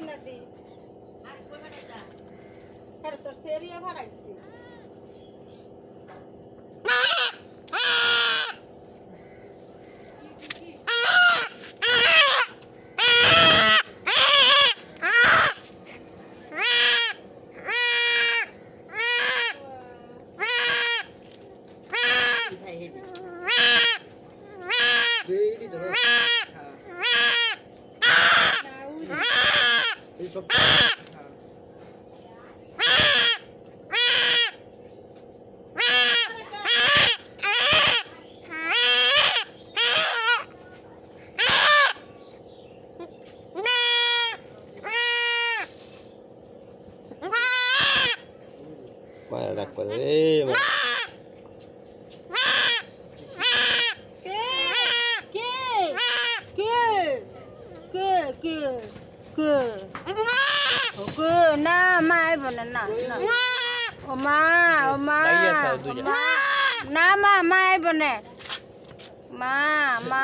না দি আরে তোর সেরিয়া ভাড়াইছি মায়ের ডাক করে রে না মা আইব না না ও মা না মা মা আইব না মা মা